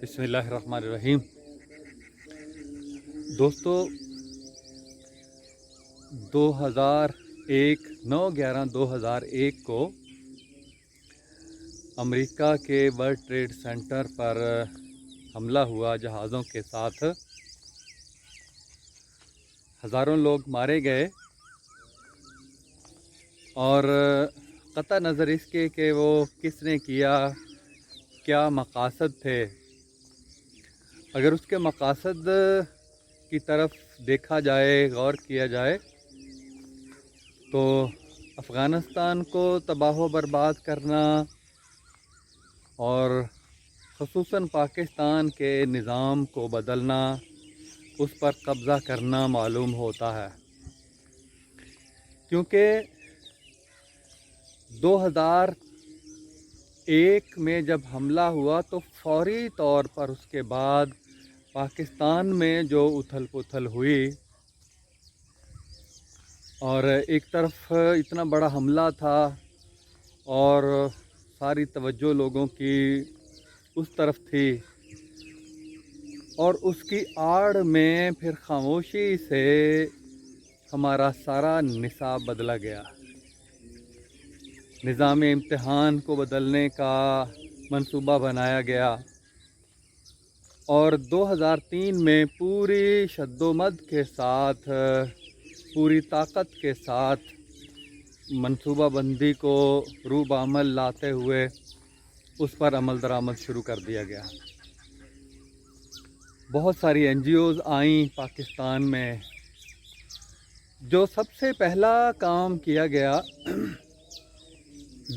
بسم اللہ الرحمن الرحیم۔ دوستو، 2001 کو امریکہ کے ورلڈ ٹریڈ سینٹر پر حملہ ہوا جہازوں کے ساتھ۔ ہزاروں لوگ مارے گئے اور قطع نظر اس کے کہ وہ کس نے کیا، کیا مقاصد تھے، اگر اس کے مقاصد کی طرف دیکھا جائے، غور کیا جائے تو افغانستان کو تباہ و برباد کرنا اور خصوصاً پاکستان کے نظام کو بدلنا، اس پر قبضہ کرنا معلوم ہوتا ہے، کیونکہ 2001 میں جب حملہ ہوا تو فوری طور پر اس کے بعد پاکستان میں جو اتھل پتھل ہوئی اور ایک طرف اتنا بڑا حملہ تھا اور ساری توجہ لوگوں کی اس طرف تھی، اور اس کی آڑ میں پھر خاموشی سے ہمارا سارا نصاب بدلا گیا۔ نظام امتحان کو بدلنے کا منصوبہ بنایا گیا اور 2003 میں پوری شد و مد کے ساتھ، پوری طاقت کے ساتھ منصوبہ بندی کو روح بعمل لاتے ہوئے اس پر عمل درآمد شروع کر دیا گیا۔ بہت ساری NGOs آئیں پاکستان میں۔ جو سب سے پہلا کام کیا گیا،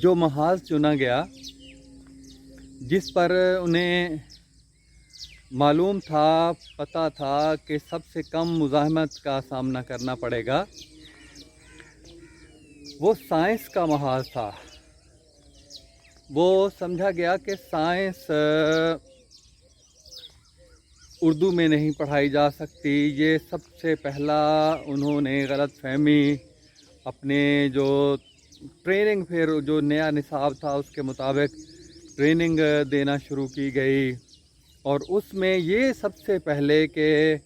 جو محاذ چنا گیا، جس پر انہیں معلوم تھا، پتہ تھا کہ سب سے کم مزاحمت کا سامنا کرنا پڑے گا، وہ سائنس کا محاذ تھا۔ وہ سمجھا گیا کہ سائنس اردو میں نہیں پڑھائی جا سکتی۔ یہ سب سے پہلا انہوں نے غلط فہمی اپنے جو ٹریننگ، پھر جو نیا نصاب تھا اس کے مطابق ٹریننگ دینا شروع کی گئی، اور اس میں یہ سب سے پہلے کہ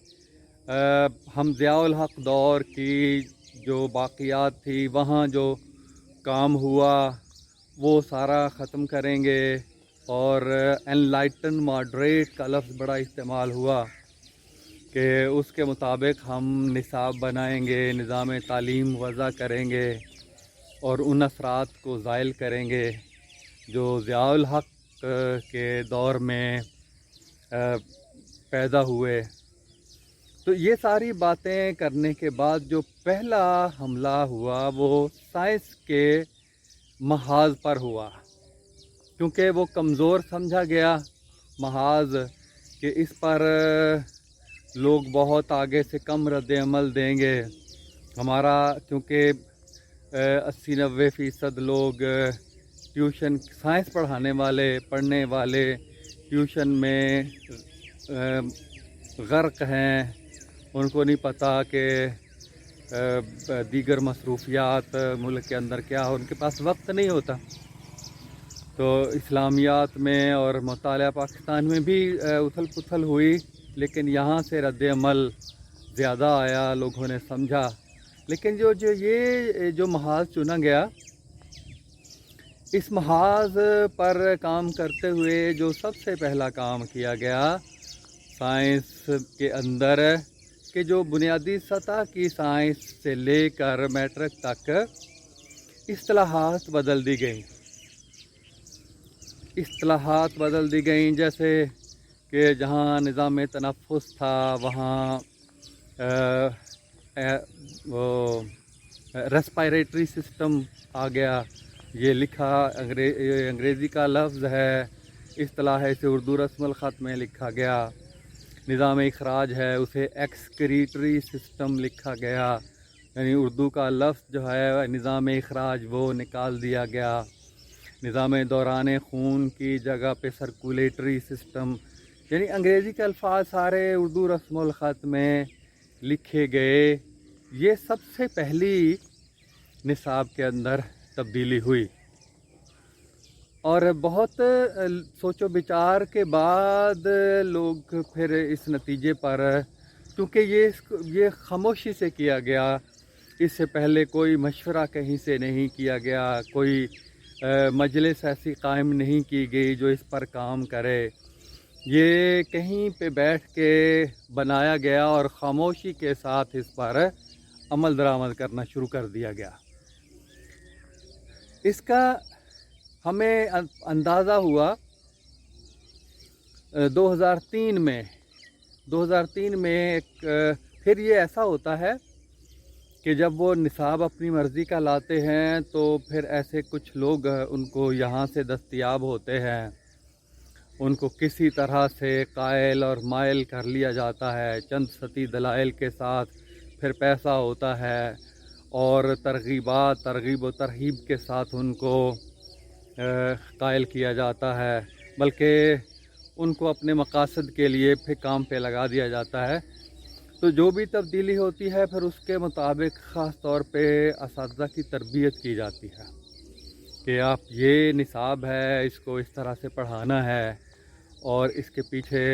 ہم ضیاء الحق دور کی جو باقیات تھی، وہاں جو کام ہوا وہ سارا ختم کریں گے، اور انلائٹن ماڈریٹ کا لفظ بڑا استعمال ہوا کہ اس کے مطابق ہم نصاب بنائیں گے، نظام تعلیم وضع کریں گے اور ان اثرات کو زائل کریں گے جو ضیاء الحق کے دور میں پیدا ہوئے۔ تو یہ ساری باتیں کرنے کے بعد جو پہلا حملہ ہوا وہ سائنس کے محاذ پر ہوا، کیونکہ وہ کمزور سمجھا گیا محاذ کہ اس پر لوگ بہت آگے سے کم رد عمل دیں گے ہمارا، کیونکہ 80-90% لوگ ٹیوشن، سائنس پڑھنے والے ٹیوشن میں غرق ہیں، ان کو نہیں پتہ کہ دیگر مصروفیات ملک کے اندر کیا ہو، ان کے پاس وقت نہیں ہوتا۔ تو اسلامیات میں اور مطالعہ پاکستان میں بھی اتھل پتھل ہوئی، لیکن یہاں سے رد عمل زیادہ آیا، لوگوں نے سمجھا۔ لیکن جو محاذ چنا گیا، اس محاذ پر کام کرتے ہوئے جو سب سے پہلا کام کیا گیا سائنس کے اندر، کہ جو بنیادی سطح کی سائنس سے لے کر میٹرک تک اصطلاحات بدل دی گئیں، جیسے کہ جہاں نظام تنفس تھا وہاں وہ ریسپائریٹری سسٹم آ گیا۔ یہ لکھا انگریزی کا لفظ ہے، اصطلاح ہے، اسے اردو رسم الخط میں لکھا گیا۔ نظام اخراج ہے، اسے ایکسکریٹری سسٹم لکھا گیا، یعنی اردو کا لفظ جو ہے نظام اخراج وہ نکال دیا گیا۔ نظام دوران خون کی جگہ پہ سرکولیٹری سسٹم، یعنی انگریزی کے الفاظ سارے اردو رسم الخط میں لکھے گئے۔ یہ سب سے پہلی نصاب کے اندر تبدیلی ہوئی، اور بہت سوچ و بچار کے بعد لوگ پھر اس نتیجے پر، کیونکہ یہ خاموشی سے کیا گیا، اس سے پہلے کوئی مشورہ کہیں سے نہیں کیا گیا، کوئی مجلس ایسی قائم نہیں کی گئی جو اس پر کام کرے، یہ کہیں پہ بیٹھ کے بنایا گیا اور خاموشی کے ساتھ اس پر عمل درآمد کرنا شروع کر دیا گیا۔ اس کا ہمیں اندازہ ہوا 2003 میں ایک پھر یہ ایسا ہوتا ہے کہ جب وہ نصاب اپنی مرضی کا لاتے ہیں تو پھر ایسے کچھ لوگ ان کو یہاں سے دستیاب ہوتے ہیں، ان کو کسی طرح سے قائل اور مائل کر لیا جاتا ہے، چند سطحی دلائل کے ساتھ پھر پیسہ ہوتا ہے اور ترغیب و ترہیب کے ساتھ ان کو قائل کیا جاتا ہے، بلکہ ان کو اپنے مقاصد کے لیے پھر کام پہ لگا دیا جاتا ہے۔ تو جو بھی تبدیلی ہوتی ہے پھر اس کے مطابق خاص طور پہ اساتذہ کی تربیت کی جاتی ہے کہ آپ یہ نصاب ہے، اس کو اس طرح سے پڑھانا ہے، اور اس کے پیچھے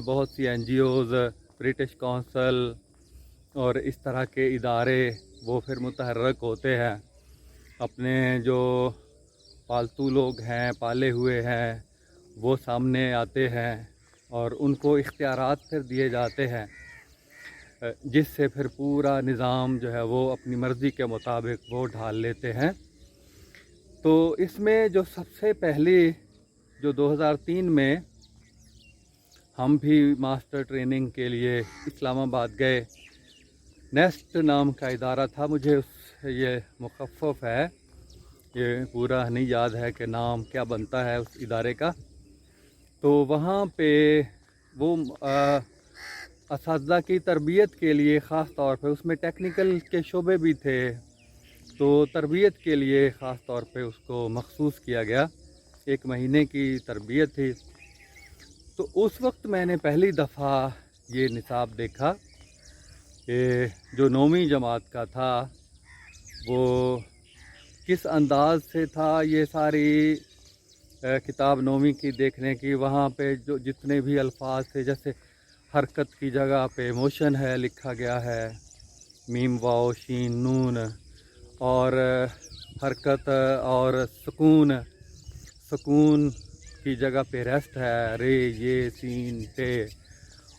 بہت سی NGOز، برٹش کونسل اور اس طرح کے ادارے وہ پھر متحرک ہوتے ہیں، اپنے جو پالتو لوگ ہیں، پالے ہوئے ہیں، وہ سامنے آتے ہیں اور ان کو اختیارات پھر دیے جاتے ہیں، جس سے پھر پورا نظام جو ہے وہ اپنی مرضی کے مطابق وہ ڈھال لیتے ہیں۔ تو اس میں جو سب سے پہلی جو 2003 میں ہم بھی ماسٹر ٹریننگ کے لیے اسلام آباد گئے، نیسٹ نام کا ادارہ تھا، مجھے یہ مخفف ہے، یہ پورا نہیں یاد ہے کہ نام کیا بنتا ہے اس ادارے کا۔ تو وہاں پہ وہ اساتذہ کی تربیت کے لیے خاص طور پہ، اس میں ٹیکنیکل کے شعبے بھی تھے، تو تربیت کے لیے خاص طور پہ اس کو مخصوص کیا گیا، 1 مہینے کی تربیت تھی۔ تو اس وقت میں نے پہلی دفعہ یہ نصاب دیکھا کہ جو 9ویں جماعت کا تھا وہ کس انداز سے تھا، یہ ساری کتاب 9ویں کی دیکھنے کی، وہاں پہ جو جتنے بھی الفاظ تھے، جیسے حرکت کی جگہ پہ موشن ہے لکھا گیا ہے، میم واو شین نون، اور حرکت اور سکون کی جگہ پہ ریسٹ ہے، رے یہ سین تے،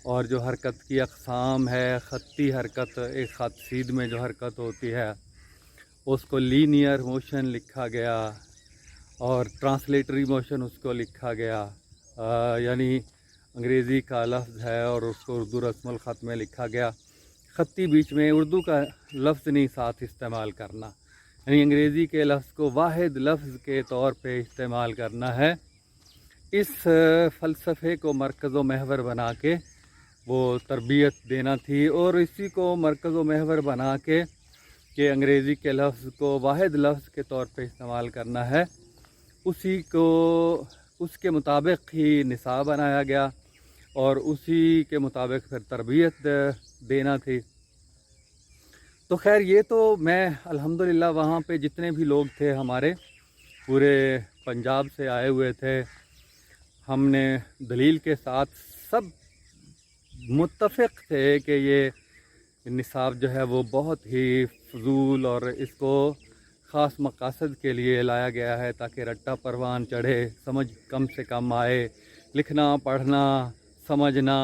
اور جو حرکت کی اقسام ہے، خطی حرکت، ایک خط سیدھ میں جو حرکت ہوتی ہے اس کو لینئر موشن لکھا گیا، اور ٹرانسلیٹری موشن اس کو لکھا گیا، یعنی انگریزی کا لفظ ہے اور اس کو اردو رسم الخط میں لکھا گیا، خطی بیچ میں اردو کا لفظ نہیں ساتھ استعمال کرنا، یعنی انگریزی کے لفظ کو واحد لفظ کے طور پہ استعمال کرنا ہے۔ اس فلسفے کو مرکز و محور بنا کے وہ تربیت دینا تھی، اور اسی کو مرکز و محور بنا کے کہ انگریزی کے لفظ کو واحد لفظ کے طور پہ استعمال کرنا ہے، اس کے مطابق ہی نصاب بنایا گیا اور اسی کے مطابق پھر تربیت دینا تھی۔ تو خیر یہ تو میں الحمدللہ وہاں پہ جتنے بھی لوگ تھے ہمارے پورے پنجاب سے آئے ہوئے تھے، ہم نے دلیل کے ساتھ سب متفق تھے کہ یہ نصاب جو ہے وہ بہت ہی فضول اور اس کو خاص مقاصد کے لیے لایا گیا ہے تاکہ رٹا پروان چڑھے، سمجھ کم سے کم آئے، لکھنا پڑھنا سمجھنا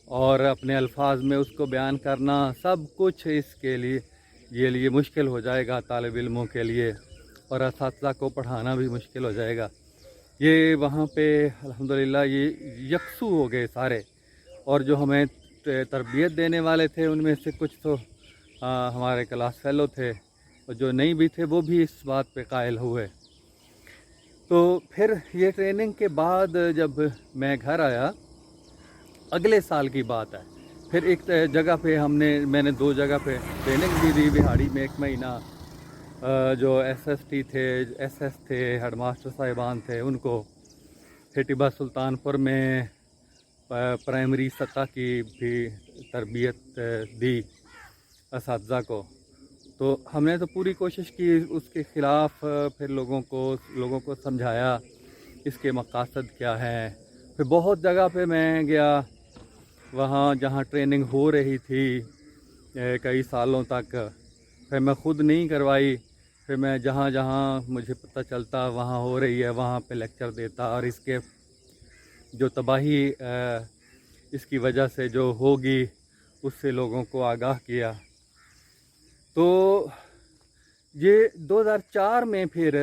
اور اپنے الفاظ میں اس کو بیان کرنا، سب کچھ اس کے لیے مشکل ہو جائے گا طالب علموں کے لیے، اور اساتذہ کو پڑھانا بھی مشکل ہو جائے گا۔ یہ وہاں پہ الحمدللہ یہ یکسو ہو گئے سارے، اور جو ہمیں تربیت دینے والے تھے ان میں سے کچھ تو ہمارے کلاس فیلو تھے، اور جو نہیں بھی تھے وہ بھی اس بات پہ قائل ہوئے۔ تو پھر یہ ٹریننگ کے بعد جب میں گھر آیا، اگلے سال کی بات ہے، پھر ایک جگہ پہ میں نے 2 جگہ پہ ٹریننگ بھی دی، بہاڑی میں 1 مہینہ، جو SST تھے، SS تھے، ہیڈ ماسٹر صاحبان تھے ان کو، پھر ٹیبہ سلطان پور میں پرائمری سطح کی بھی تربیت دی اساتذہ کو، تو ہم نے تو پوری کوشش کی اس کے خلاف، پھر لوگوں کو سمجھایا اس کے مقاصد کیا ہیں. پھر بہت جگہ پہ میں گیا، وہاں جہاں ٹریننگ ہو رہی تھی کئی سالوں تک، پھر میں خود نہیں کروائی، پھر میں جہاں جہاں مجھے پتہ چلتا وہاں ہو رہی ہے وہاں پہ لیکچر دیتا، اور اس کے جو تباہی اس کی وجہ سے جو ہوگی اس سے لوگوں کو آگاہ کیا. تو یہ 2004 میں پھر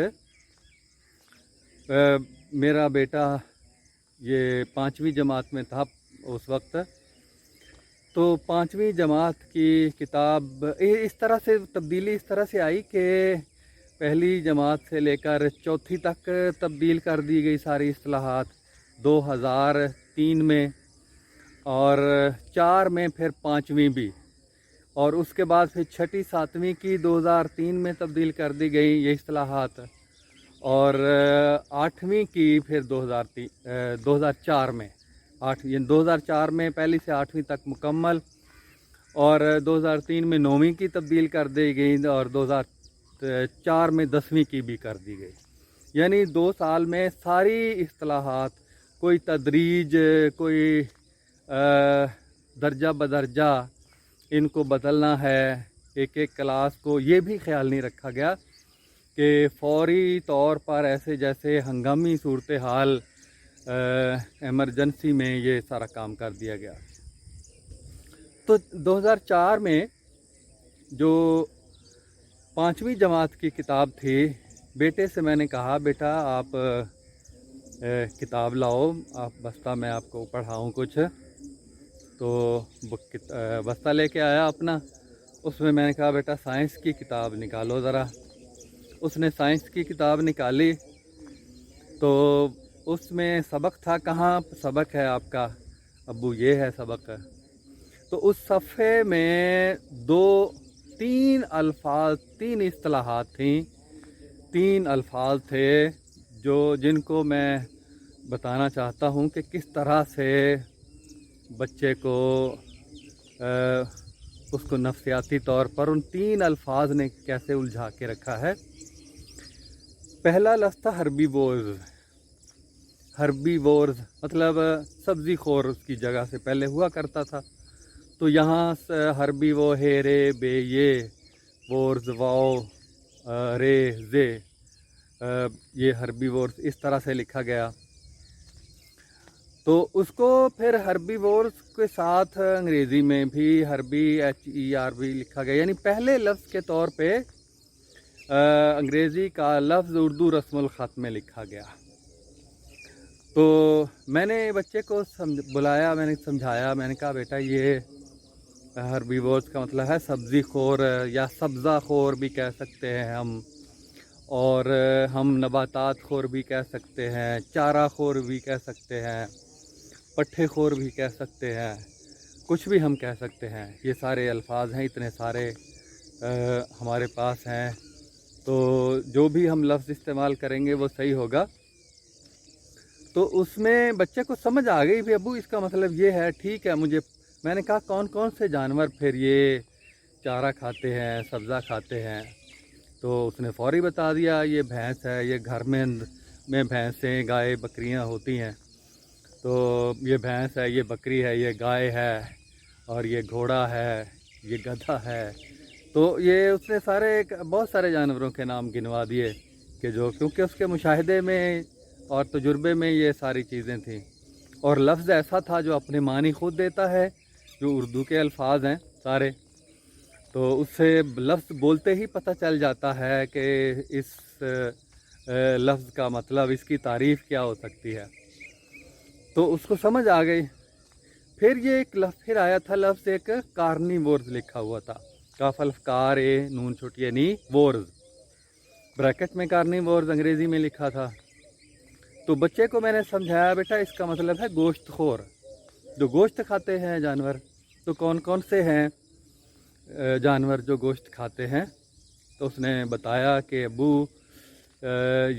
میرا بیٹا یہ 5ویں جماعت میں تھا اس وقت. تو 5ویں جماعت کی کتاب اس طرح سے تبدیلی اس طرح سے آئی کہ پہلی جماعت سے لے کر چوتھی تک تبدیل کر دی گئی ساری اصطلاحات 2003 میں، اور 4 میں پھر 5ویں بھی، اور اس کے بعد پھر 6ٹھی 7ویں کی 2003 میں تبدیل کر دی گئی یہ اصطلاحات، اور 8ویں کی پھر 2004 میں. 2004 میں پہلی سے 8ویں تک مکمل، اور 2003 میں 9ویں کی تبدیل کر دی گئی، اور 2004 میں 10ویں کی بھی کر دی گئی. یعنی 2 سال میں ساری اصطلاحات، کوئی تدریج، کوئی درجہ بدرجہ ان کو بدلنا ہے ایک ایک کلاس کو. یہ بھی خیال نہیں رکھا گیا کہ فوری طور پر ایسے جیسے ہنگامی صورتحال ایمرجنسی میں یہ سارا کام کر دیا گیا. تو 2004 میں جو 5ویں جماعت کی کتاب تھی، بیٹے سے میں نے کہا بیٹا آپ کتاب لاؤ، آپ بستہ میں آپ کو پڑھاؤں کچھ. تو بستہ لے کے آیا اپنا، اس میں نے کہا بیٹا سائنس کی کتاب نکالو ذرا. اس نے سائنس کی کتاب نکالی، تو اس میں سبق تھا. کہاں سبق ہے آپ کا ابو؟ یہ ہے سبق. تو اس صفحے میں 3 الفاظ، 3 اصطلاحات تھیں، 3 الفاظ تھے جن کو میں بتانا چاہتا ہوں کہ کس طرح سے بچے کو اس کو نفسیاتی طور پر ان 3 الفاظ نے کیسے الجھا کے رکھا ہے. پہلا لفظ تھا ہربی وورز. ہربی وورز مطلب سبزی خور اس کی جگہ سے پہلے ہوا کرتا تھا. تو یہاں ہربی وہ ہے رے بے یہ، وورز واؤ رے زے، یہ ہربی وورز اس طرح سے لکھا گیا. تو اس کو پھر ہربی وورز کے ساتھ انگریزی میں بھی ہربی HERB لکھا گیا، یعنی پہلے لفظ کے طور پہ انگریزی کا لفظ اردو رسم الخط میں لکھا گیا. تو میں نے بچے کو بلایا، میں نے سمجھایا، میں نے کہا بیٹا یہ ہربی وورز کا مطلب ہے سبزی خور، یا سبزہ خور بھی کہہ سکتے ہیں ہم، اور ہم نباتات خور بھی کہہ سکتے ہیں، چارہ خور بھی کہہ سکتے ہیں، پٹھے خور بھی کہہ سکتے ہیں، کچھ بھی ہم کہہ سکتے ہیں. یہ سارے الفاظ ہیں، اتنے سارے ہمارے پاس ہیں. تو جو بھی ہم لفظ استعمال کریں گے وہ صحیح ہوگا. تو اس میں بچے کو سمجھ آ گئی بھی ابو اس کا مطلب یہ ہے. ٹھیک ہے. میں نے کہا کون کون سے جانور پھر یہ چارہ کھاتے ہیں، سبزہ کھاتے ہیں؟ تو اس نے فوری بتا دیا یہ بھینس ہے، یہ گھر میں بھینسیں گائے بکریاں ہوتی ہیں، تو یہ بھینس ہے، یہ بکری ہے، یہ گائے ہے، اور یہ گھوڑا ہے، یہ گدھا ہے. تو یہ اس نے بہت سارے جانوروں کے نام گنوا دیے کہ کیونکہ اس کے مشاہدے میں اور تجربے میں یہ ساری چیزیں تھیں. اور لفظ ایسا تھا جو اپنے معنی خود دیتا ہے، جو اردو کے الفاظ ہیں سارے. تو اس سے لفظ بولتے ہی پتہ چل جاتا ہے کہ اس لفظ کا مطلب، اس کی تعریف کیا ہو سکتی ہے. تو اس کو سمجھ آ گئی. پھر یہ ایک لفظ پھر آیا تھا، لفظ ایک کارنیورز لکھا ہوا تھا، کاف الف کار اے نون چھوٹی نی وورز، بریکٹ میں کارنیورز انگریزی میں لکھا تھا. تو بچے کو میں نے سمجھایا بیٹا اس کا مطلب ہے گوشت خور، جو گوشت کھاتے ہیں جانور. تو کون کون سے ہیں جانور جو گوشت کھاتے ہیں؟ تو اس نے بتایا کہ ابو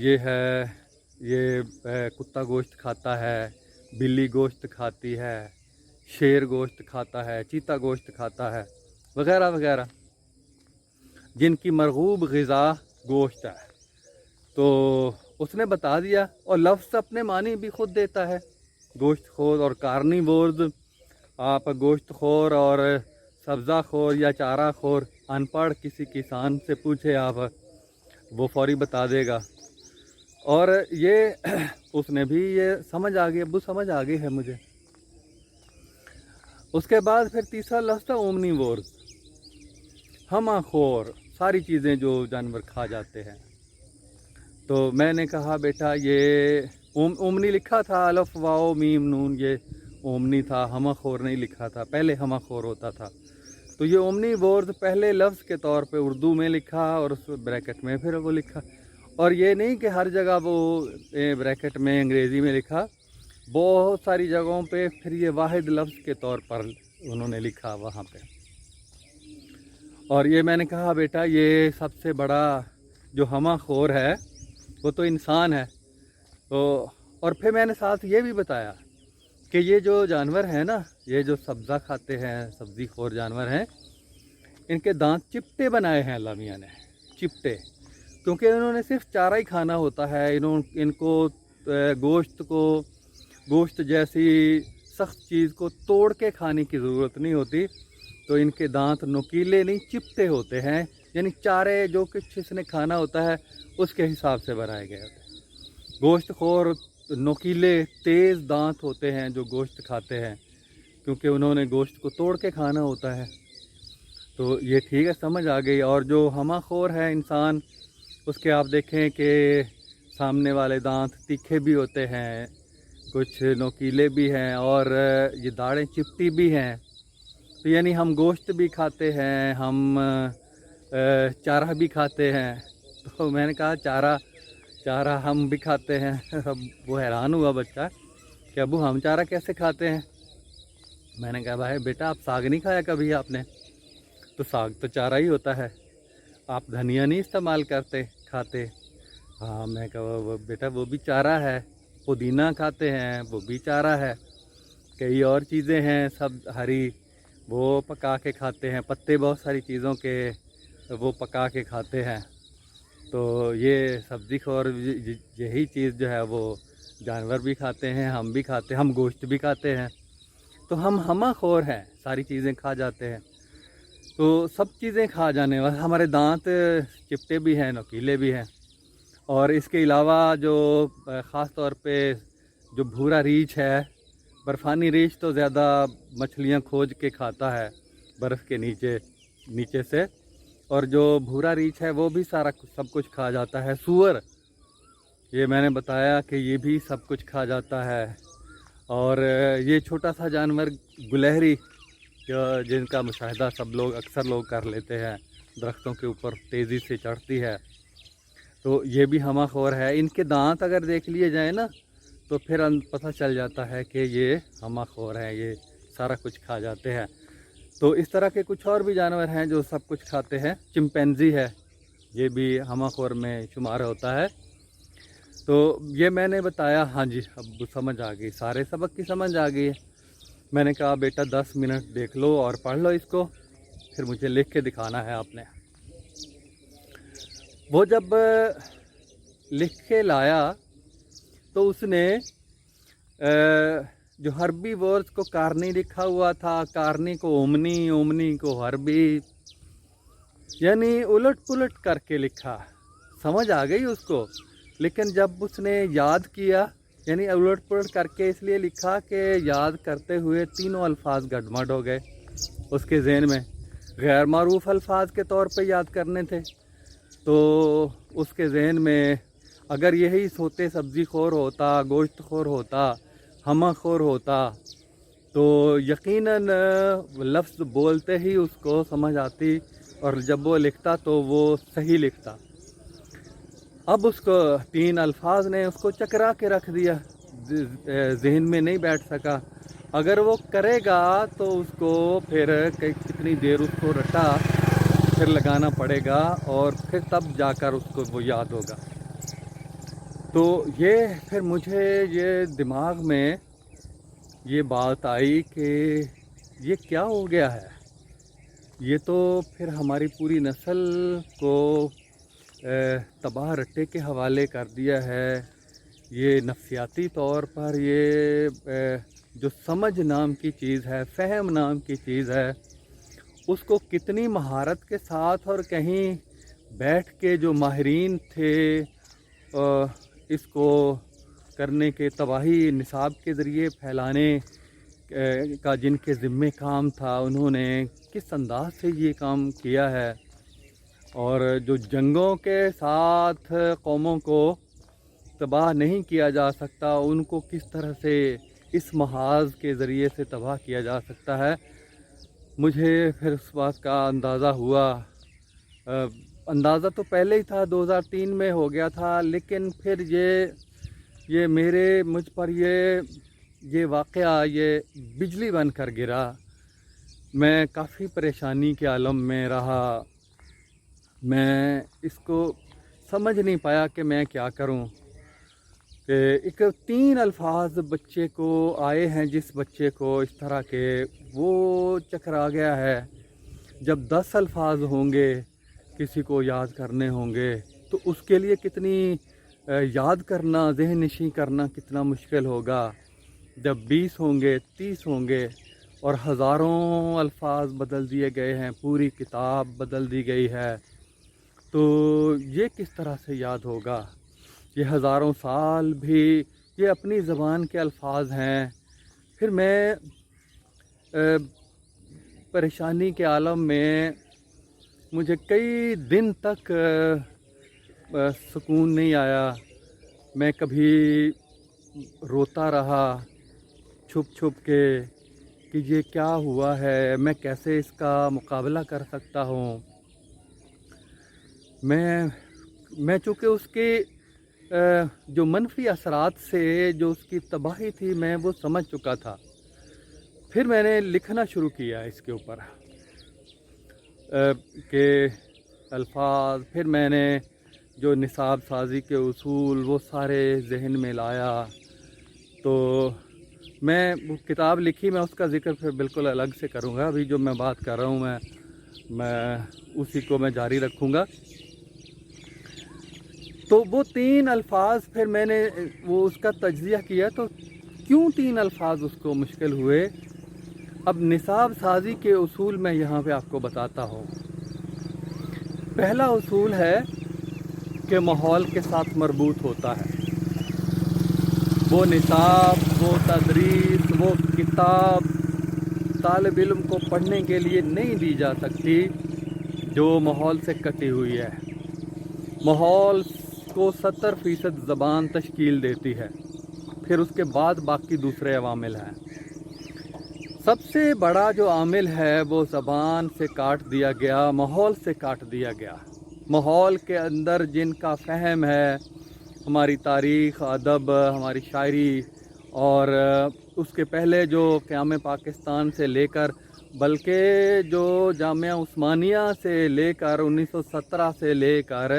یہ کتا گوشت کھاتا ہے، بلی گوشت کھاتی ہے، شیر گوشت کھاتا ہے، چیتا گوشت کھاتا ہے، وغیرہ وغیرہ. جن کی مرغوب غذا گوشت ہے. تو اس نے بتا دیا، اور لفظ اپنے معنی بھی خود دیتا ہے، گوشت خور اور کارنیورز. آپ گوشت خور اور سبزہ خور یا چارہ خور ان پڑھ کسی کسان سے پوچھے آپ، وہ فوری بتا دے گا. اور یہ اس نے بھی یہ سمجھ آ گئی، ابو سمجھ آ گئی ہے مجھے. اس کے بعد پھر تیسرا لفظ تھا اومنی وورز، ہمہ خور، ساری چیزیں جو جانور کھا جاتے ہیں. تو میں نے کہا بیٹا یہ اومنی لکھا تھا، الف واو میم نون، یہ اومنی تھا، ہمہ خور نہیں لکھا تھا، پہلے ہمہ خور ہوتا تھا. تو یہ اومنی وورز پہلے لفظ کے طور پہ اردو میں لکھا اور اس بریکٹ میں پھر وہ لکھا. اور یہ نہیں کہ ہر جگہ وہ بریکٹ میں انگریزی میں لکھا، بہت ساری جگہوں پہ پھر یہ واحد لفظ کے طور پر انہوں نے لکھا وہاں پہ. اور یہ میں نے کہا بیٹا یہ سب سے بڑا جو ہمہ خور ہے وہ تو انسان ہے. تو اور پھر میں نے ساتھ یہ بھی بتایا کہ یہ جو جانور ہیں نا، یہ جو سبزہ کھاتے ہیں، سبزی خور جانور ہیں، ان کے دانت چپٹے بنائے ہیں اللہ میاں نے، چپٹے، کیونکہ انہوں نے صرف چارہ ہی کھانا ہوتا ہے. ان کو گوشت جیسی سخت چیز کو توڑ کے کھانے کی ضرورت نہیں ہوتی. تو ان کے دانت نوکیلے نہیں چپٹے ہوتے ہیں، یعنی چارے جو کچھ اس نے کھانا ہوتا ہے اس کے حساب سے بنائے گئے ہوتے ہیں. گوشت خور نوکیلے تیز دانت ہوتے ہیں جو گوشت کھاتے ہیں، کیونکہ انہوں نے گوشت کو توڑ کے کھانا ہوتا ہے. تو یہ ٹھیک ہے، سمجھ آ گئی. اور جو ہمہ خور ہے انسان، اس کے آپ دیکھیں کہ سامنے والے دانت تیکھے بھی ہوتے ہیں، کچھ نوکیلے بھی ہیں، اور یہ داڑیں چپٹی بھی ہیں. تو یعنی ہم گوشت بھی کھاتے ہیں، ہم چارہ بھی کھاتے ہیں. تو میں نے کہا چارہ ہم بھی کھاتے ہیں. اب وہ حیران ہوا بچہ کہ ابو ہم چارہ کیسے کھاتے ہیں. میں نے کہا بھائی بیٹا آپ ساگ نہیں کھایا کبھی آپ نے؟ تو ساگ تو چارہ ہی ہوتا ہے، آپ دھنیا نہیں استعمال کھاتے. ہاں میں کہا بیٹا وہ بھی چارہ ہے، پودینہ کھاتے ہیں وہ بھی چارہ ہے، کئی اور چیزیں ہیں سب ہری، وہ پکا کے کھاتے ہیں، پتے بہت ساری چیزوں کے وہ پکا کے کھاتے ہیں. تو یہ سبزی خور یہی چیز جو ہے وہ جانور بھی کھاتے ہیں، ہم بھی کھاتے ہیں، ہم گوشت بھی کھاتے ہیں. تو ہم ہمہ خور ہیں، ساری چیزیں کھا جاتے ہیں. تو سب چیزیں کھا جانے والے، ہمارے دانت چپٹے بھی ہیں، نوکیلے بھی ہیں. اور اس کے علاوہ جو خاص طور پہ جو بھورا ریچھ ہے، برفانی ریچھ تو زیادہ مچھلیاں کھوج کے کھاتا ہے برف کے نیچے سے، اور جو بھورا ریچھ ہے وہ بھی سب کچھ کھا جاتا ہے. سور، یہ میں نے بتایا کہ یہ بھی سب کچھ کھا جاتا ہے. اور یہ چھوٹا سا جانور گلہری، جن کا مشاہدہ اکثر لوگ کر لیتے ہیں، درختوں کے اوپر تیزی سے چڑھتی ہے، تو یہ بھی ہمہ خور ہے. ان کے دانت اگر دیکھ لیے جائیں نا تو پھر پتہ چل جاتا ہے کہ یہ ہمہ خور ہیں، یہ سارا کچھ کھا جاتے ہیں. تو اس طرح کے کچھ اور بھی جانور ہیں جو سب کچھ کھاتے ہیں. چمپینزی ہے، یہ بھی ہمہ خور میں شمار ہوتا ہے. تو یہ میں نے بتایا. ہاں جی اب سمجھ آ گئی، سارے سبق کی سمجھ آ گئی. میں نے کہا بیٹا 10 منٹ دیکھ لو اور پڑھ لو اس کو، پھر مجھے لکھ کے دکھانا ہے آپ نے. وہ جب لکھ کے لایا تو اس نے جو حربی ورڈز کو کارنی لکھا ہوا تھا، کارنی کو اومنی، اومنی کو حربی، یعنی الٹ پلٹ کر کے لکھا. سمجھ آ گئی اس کو، لیکن جب اس نے یاد کیا، یعنی الٹ پلٹ کر کے اس لیے لکھا کہ یاد کرتے ہوئے تینوں الفاظ گڈمڈ ہو گئے اس کے ذہن میں. غیر معروف الفاظ کے طور پہ یاد کرنے تھے، تو اس کے ذہن میں اگر یہی ہوتے سبزی خور ہوتا، گوشت خور ہوتا، ہمہ خور ہوتا، تو یقیناً لفظ بولتے ہی اس کو سمجھ آتی، اور جب وہ لکھتا تو وہ صحیح لکھتا. اب اس کو 3 الفاظ نے اس کو چکرا کے رکھ دیا، ذہن میں نہیں بیٹھ سکا. اگر وہ کرے گا تو اس کو پھر کتنی دیر اس کو رٹا پھر لگانا پڑے گا، اور پھر تب جا کر اس کو وہ یاد ہوگا. تو یہ پھر مجھے یہ دماغ میں یہ بات آئی کہ یہ کیا ہو گیا ہے. یہ تو پھر ہماری پوری نسل کو تباہ رٹے کے حوالے کر دیا ہے. یہ نفسیاتی طور پر یہ جو سمجھ نام کی چیز ہے، فہم نام کی چیز ہے، اس کو کتنی مہارت کے ساتھ اور کہیں بیٹھ کے جو ماہرین تھے اس کو کرنے کے، تباہی نصاب کے ذریعے پھیلانے کا جن کے ذمے کام تھا، انہوں نے کس انداز سے یہ کام کیا ہے. اور جو جنگوں کے ساتھ قوموں کو تباہ نہیں کیا جا سکتا، ان کو کس طرح سے اس محاذ کے ذریعے سے تباہ کیا جا سکتا ہے. مجھے پھر اس بات کا اندازہ ہوا. اندازہ تو پہلے ہی تھا، 2003 میں ہو گیا تھا، لیکن پھر یہ مجھ پر یہ واقعہ یہ بجلی بن کر گرا. میں کافی پریشانی کے عالم میں رہا. میں اس کو سمجھ نہیں پایا کہ میں کیا کروں. کہ ایک 3 الفاظ بچے کو آئے ہیں، جس بچے کو اس طرح کے وہ چکر آ گیا ہے. جب 10 الفاظ ہوں گے کسی کو یاد کرنے ہوں گے تو اس کے لیے کتنی یاد کرنا، ذہن نشین کرنا کتنا مشکل ہوگا. جب 20 ہوں گے، 30 ہوں گے، اور ہزاروں الفاظ بدل دیے گئے ہیں، پوری کتاب بدل دی گئی ہے، تو یہ کس طرح سے یاد ہوگا. یہ ہزاروں سال بھی یہ اپنی زبان کے الفاظ ہیں. پھر میں پریشانی کے عالم میں مجھے کئی دن تک سکون نہیں آیا. میں کبھی روتا رہا چھپ چھپ کے کہ یہ کیا ہوا ہے، میں کیسے اس کا مقابلہ کر سکتا ہوں. میں چونکہ اس کے جو منفی اثرات سے جو اس کی تباہی تھی میں وہ سمجھ چکا تھا. پھر میں نے لکھنا شروع کیا اس کے اوپر کہ الفاظ. پھر میں نے جو نصاب سازی کے اصول وہ سارے ذہن میں لایا. تو میں وہ کتاب لکھی، میں اس کا ذکر پھر بالکل الگ سے کروں گا. ابھی جو میں بات کر رہا ہوں میں اسی کو میں جاری رکھوں گا. تو وہ 3 الفاظ پھر میں نے وہ اس کا تجزیہ کیا. تو کیوں 3 الفاظ اس کو مشکل ہوئے؟ اب نصاب سازی کے اصول میں یہاں پہ آپ کو بتاتا ہوں. پہلا اصول ہے کہ ماحول کے ساتھ مربوط ہوتا ہے. وہ نصاب، وہ تدریس، وہ کتاب طالب علم کو پڑھنے کے لیے نہیں دی جا سکتی جو ماحول سے کٹی ہوئی ہے. ماحول کو 70% زبان تشکیل دیتی ہے، پھر اس کے بعد باقی دوسرے عوامل ہیں. سب سے بڑا جو عامل ہے وہ زبان سے کاٹ دیا گیا، ماحول سے کاٹ دیا گیا. ماحول کے اندر جن کا فہم ہے، ہماری تاریخ، ادب، ہماری شاعری، اور اس کے پہلے جو قیام پاکستان سے لے کر، بلکہ جو جامعہ عثمانیہ سے لے کر 1917 سے لے کر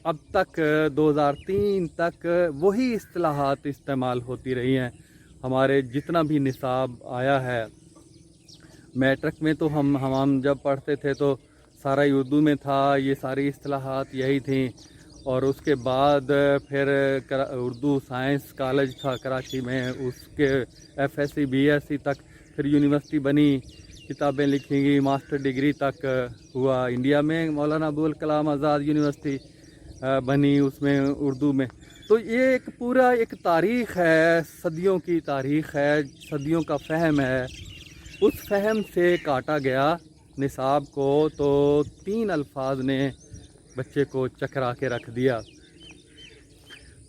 اب تک 2003 تک وہی اصطلاحات استعمال ہوتی رہی ہیں. ہمارے جتنا بھی نصاب آیا ہے، میٹرک میں تو ہم جب پڑھتے تھے تو سارا ہی اردو میں تھا، یہ ساری اصطلاحات یہی تھیں. اور اس کے بعد پھر اردو سائنس کالج تھا کراچی میں، اس کے FSc BSc تک، پھر یونیورسٹی بنی، کتابیں لکھی گئی، ماسٹر ڈگری تک ہوا. انڈیا میں مولانا ابوالکلام آزاد یونیورسٹی بنی، اس میں اردو میں. تو یہ ایک پورا ایک تاریخ ہے، صدیوں کی تاریخ ہے، صدیوں کا فہم ہے. اس فہم سے کاٹا گیا نصاب کو، تو 3 الفاظ نے بچے کو چکرا کے رکھ دیا.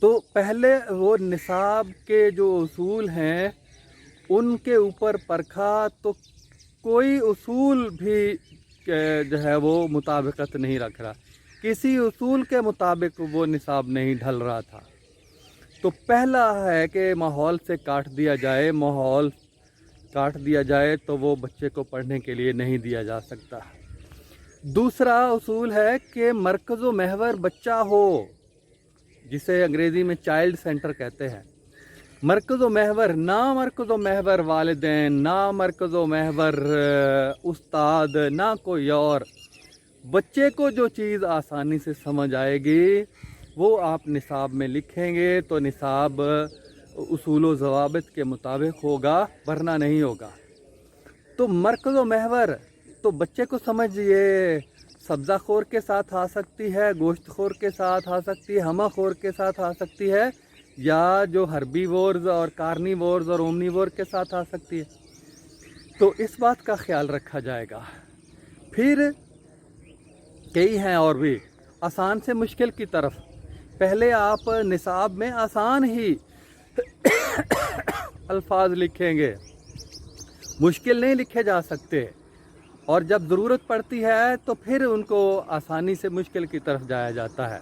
تو پہلے وہ نصاب کے جو اصول ہیں ان کے اوپر پرکھا تو کوئی اصول بھی جو ہے وہ مطابقت نہیں رکھ رہا، کسی اصول کے مطابق وہ نصاب نہیں ڈھل رہا تھا. تو پہلا ہے کہ ماحول سے کاٹ دیا جائے. ماحول کاٹ دیا جائے تو وہ بچے کو پڑھنے کے لیے نہیں دیا جا سکتا. دوسرا اصول ہے کہ مرکز و محور بچہ ہو، جسے انگریزی میں چائلڈ سینٹر کہتے ہیں. مرکز و محور، نہ مرکز و محور والدین، نہ مرکز و محور استاد، نہ کوئی اور. بچے کو جو چیز آسانی سے سمجھ آئے گی وہ آپ نصاب میں لکھیں گے تو نصاب اصول و ضوابط کے مطابق ہوگا، ورنہ نہیں ہوگا. تو مرکز و محور تو بچے کو سمجھ یہ سبزہ خور کے ساتھ آ سکتی ہے، گوشت خور کے ساتھ آ سکتی ہے، ہمہ خور کے ساتھ آ سکتی ہے، یا جو ہربی وورز اور کارنی وورز اور اومنی وور کے ساتھ آ سکتی ہے. تو اس بات کا خیال رکھا جائے گا. پھر کئی ہیں اور بھی آسان سے مشکل کی طرف. پہلے آپ نصاب میں آسان ہی الفاظ لکھیں گے، مشکل نہیں لکھے جا سکتے، اور جب ضرورت پڑتی ہے تو پھر ان کو آسانی سے مشکل کی طرف جایا جاتا ہے،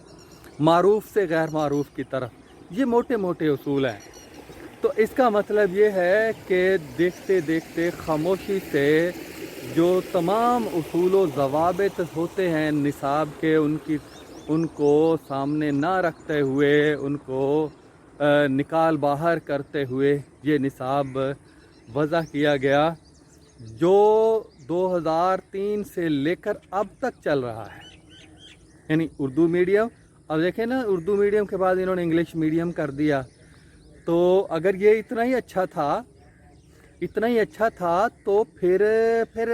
معروف سے غیر معروف کی طرف. یہ موٹے موٹے اصول ہیں. تو اس کا مطلب یہ ہے کہ دیکھتے دیکھتے خاموشی سے جو تمام اصول و ضوابط ہوتے ہیں نصاب کے، ان کو سامنے نہ رکھتے ہوئے، ان کو نکال باہر کرتے ہوئے یہ نصاب وضع کیا گیا، جو 2003 سے لے کر اب تک چل رہا ہے. یعنی اردو میڈیم، اب دیکھیں نا، اردو میڈیم کے بعد انہوں نے انگلش میڈیم کر دیا. تو اگر یہ اتنا ہی اچھا تھا تو پھر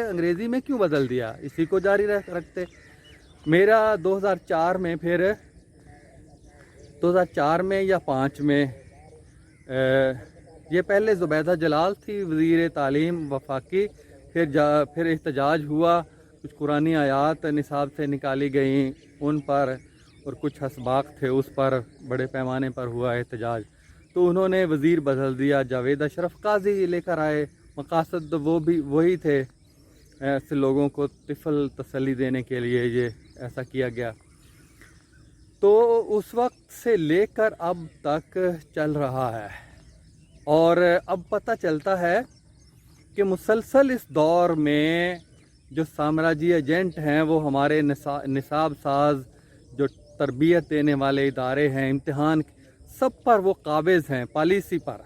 انگریزی میں کیوں بدل دیا؟ اسی کو جاری رکھتے. میرا 2004 میں یا 2005 میں یہ پہلے زبیدہ جلال تھی وزیر تعلیم وفاقی، پھر احتجاج ہوا، کچھ قرآنی آیات نصاب سے نکالی گئیں ان پر، اور کچھ اسباق تھے اس پر بڑے پیمانے پر ہوا احتجاج. تو انہوں نے وزیر بدل دیا، جاوید اشرف قاضی لے کر آئے. مقاصد وہ بھی وہی تھے، ایسے لوگوں کو طفل تسلی دینے کے لیے یہ ایسا کیا گیا. تو اس وقت سے لے کر اب تک چل رہا ہے، اور اب پتہ چلتا ہے کہ مسلسل اس دور میں جو سامراجی ایجنٹ ہیں وہ ہمارے نصاب ساز، جو تربیت دینے والے ادارے ہیں، امتحان سب پر وہ قابض ہیں، پالیسی پر.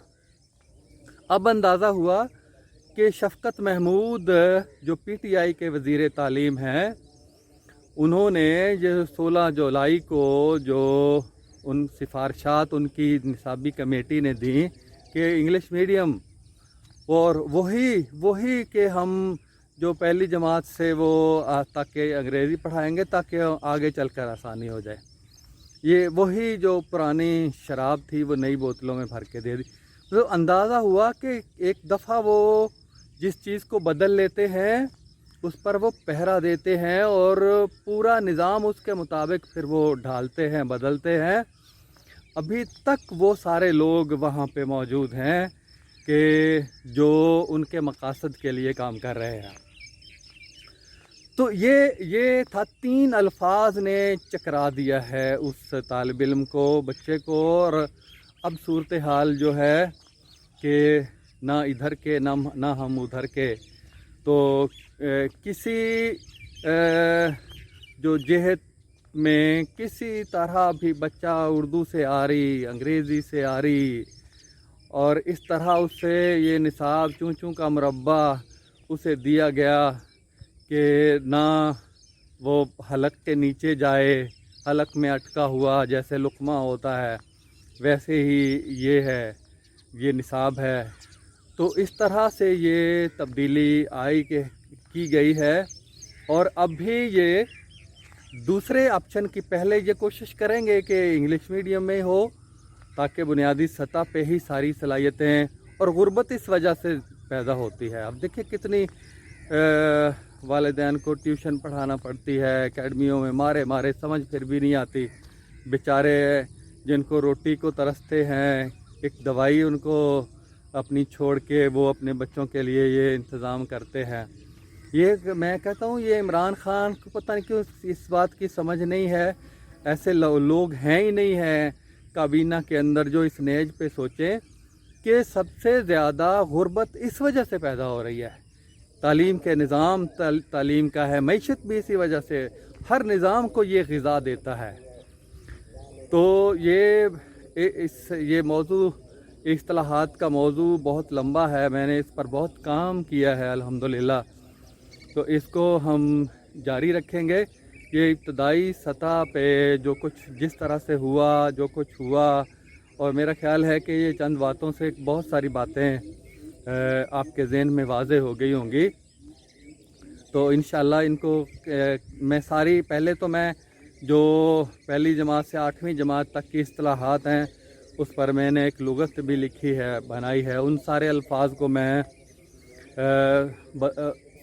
اب اندازہ ہوا کہ شفقت محمود جو پی ٹی آئی کے وزیر تعلیم ہیں، انہوں نے یہ 16 جولائی کو جو ان سفارشات ان کی نصابی کمیٹی نے دیں کہ انگلش میڈیم، اور وہی کہ ہم جو پہلی جماعت سے وہ تاکہ انگریزی پڑھائیں گے تاکہ آگے چل کر آسانی ہو جائے. یہ وہی جو پرانی شراب تھی وہ نئی بوتلوں میں بھر کے دے دی. تو اندازہ ہوا کہ ایک دفعہ وہ جس چیز کو بدل لیتے ہیں اس پر وہ پہرا دیتے ہیں، اور پورا نظام اس کے مطابق پھر وہ ڈھالتے ہیں، بدلتے ہیں. ابھی تک وہ سارے لوگ وہاں پہ موجود ہیں کہ جو ان کے مقاصد کے لیے کام کر رہے ہیں. تو یہ تھا 3 الفاظ نے چکرا دیا ہے اس طالب علم کو، بچے کو. اور اب صورتحال جو ہے کہ نہ ادھر کے نہ ہم ادھر کے، تو کسی جو جہت میں کسی طرح بھی بچہ اردو سے آ رہی، انگریزی سے آ رہی، اور اس طرح اس سے یہ نصاب چوں کا مربع اسے دیا گیا کہ نہ وہ حلق کے نیچے جائے، حلق میں اٹکا ہوا جیسے لقمہ ہوتا ہے ویسے ہی یہ نصاب ہے. تو اس طرح سے یہ تبدیلی کی گئی ہے. اور اب بھی یہ دوسرے آپشن کی پہلے یہ کوشش کریں گے کہ انگلش میڈیم میں ہو، تاکہ بنیادی سطح پہ ہی ساری صلاحیتیں، اور غربت اس وجہ سے پیدا ہوتی ہے. اب دیکھیں کتنی والدین کو ٹیوشن پڑھانا پڑتی ہے، اکیڈمیوں میں مارے سمجھ پھر بھی نہیں آتی. بیچارے جن کو روٹی کو ترستے ہیں، ایک دوائی ان کو اپنی چھوڑ کے وہ اپنے بچوں کے لیے یہ انتظام کرتے ہیں. یہ میں کہتا ہوں یہ عمران خان کو پتہ نہیں کیوں اس بات کی سمجھ نہیں ہے. ایسے لوگ ہیں ہی نہیں ہیں کابینہ کے اندر جو اس نیج پہ سوچیں کہ سب سے زیادہ غربت اس وجہ سے پیدا ہو رہی ہے. تعلیم کے نظام تعلیم کا ہے، معیشت بھی اسی وجہ سے، ہر نظام کو یہ غذا دیتا ہے. تو یہ موضوع اصطلاحات کا موضوع بہت لمبا ہے، میں نے اس پر بہت کام کیا ہے الحمدللہ، تو اس کو ہم جاری رکھیں گے۔ یہ ابتدائی سطح پہ جو کچھ جس طرح سے ہوا، جو کچھ ہوا، اور میرا خیال ہے کہ یہ چند باتوں سے بہت ساری باتیں آپ کے ذہن میں واضح ہو گئی ہوں گی۔ تو انشاءاللہ ان کو میں ساری پہلے تو میں جو پہلی جماعت سے 8ویں جماعت تک کی اصطلاحات ہیں اس پر میں نے ایک لغت بھی لکھی ہے، بنائی ہے، ان سارے الفاظ کو میں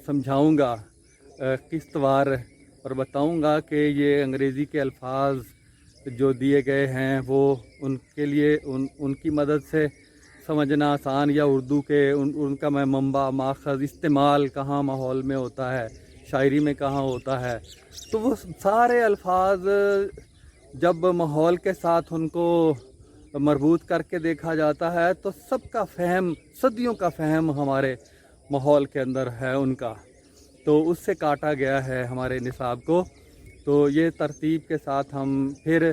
سمجھاؤں گا قسط وار، اور بتاؤں گا کہ یہ انگریزی کے الفاظ جو دیے گئے ہیں وہ ان کے لیے ان کی مدد سے سمجھنا آسان، یا اردو کے ان کا میں منبع ماخذ استعمال کہاں ماحول میں ہوتا ہے، شاعری میں کہاں ہوتا ہے، تو وہ سارے الفاظ جب ماحول کے ساتھ ان کو مربوط کر کے دیکھا جاتا ہے تو سب کا فہم، صدیوں کا فہم ہمارے ماحول کے اندر ہے ان کا، تو اس سے کاٹا گیا ہے ہمارے نصاب کو۔ تو یہ ترتیب کے ساتھ ہم پھر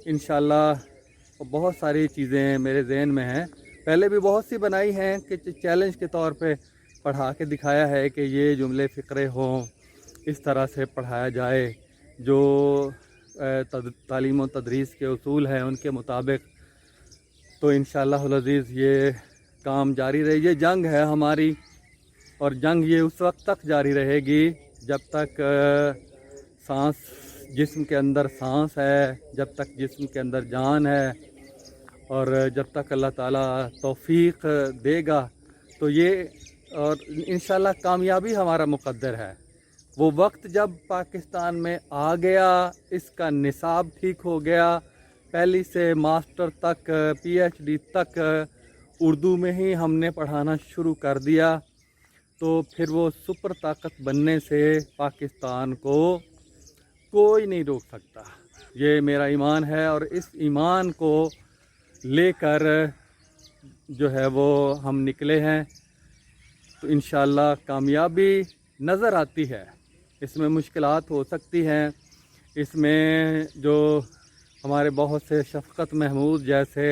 انشاءاللہ بہت ساری چیزیں میرے ذہن میں ہیں، پہلے بھی بہت سی بنائی ہیں کہ چیلنج کے طور پہ پڑھا کے دکھایا ہے کہ یہ جملے فقرے ہوں، اس طرح سے پڑھایا جائے، جو تعلیم و تدریس کے اصول ہیں ان کے مطابق۔ تو انشاءاللہ العزیز یہ کام جاری رہے، یہ جنگ ہے ہماری، اور جنگ یہ اس وقت تک جاری رہے گی جب تک سانس جسم کے اندر سانس ہے، جب تک جسم کے اندر جان ہے، اور جب تک اللہ تعالیٰ توفیق دے گا تو یہ، اور انشاءاللہ کامیابی ہمارا مقدر ہے۔ وہ وقت جب پاکستان میں آ گیا، اس کا نصاب ٹھیک ہو گیا، پہلی سے ماسٹر تک، پی ایچ ڈی تک اردو میں ہی ہم نے پڑھانا شروع کر دیا، تو پھر وہ سپر طاقت بننے سے پاکستان کو کوئی نہیں روک سکتا۔ یہ میرا ایمان ہے، اور اس ایمان کو لے کر جو ہے وہ ہم نکلے ہیں، تو انشاءاللہ کامیابی نظر آتی ہے۔ اس میں مشکلات ہو سکتی ہیں، اس میں جو ہمارے بہت سے شفقت محمود جیسے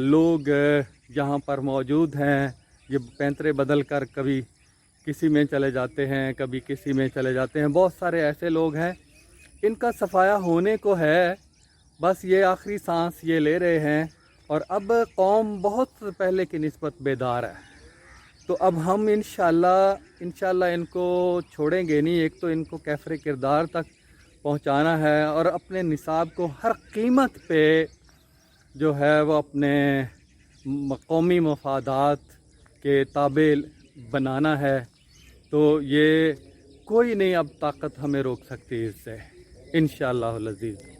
لوگ یہاں پر موجود ہیں، یہ پینترے بدل کر کبھی کسی میں چلے جاتے ہیں، کبھی کسی میں چلے جاتے ہیں، بہت سارے ایسے لوگ ہیں، ان کا صفایا ہونے کو ہے، بس یہ آخری سانس یہ لے رہے ہیں، اور اب قوم بہت پہلے کی نسبت بیدار ہے، تو اب ہم انشاءاللہ ان کو چھوڑیں گے نہیں۔ ایک تو ان کو کیفر کردار تک پہنچانا ہے، اور اپنے نصاب کو ہر قیمت پہ جو ہے وہ اپنے قومی مفادات کے تابع بنانا ہے، تو یہ کوئی نہیں اب طاقت ہمیں روک سکتی اس سے، انشاءاللہ العزیز۔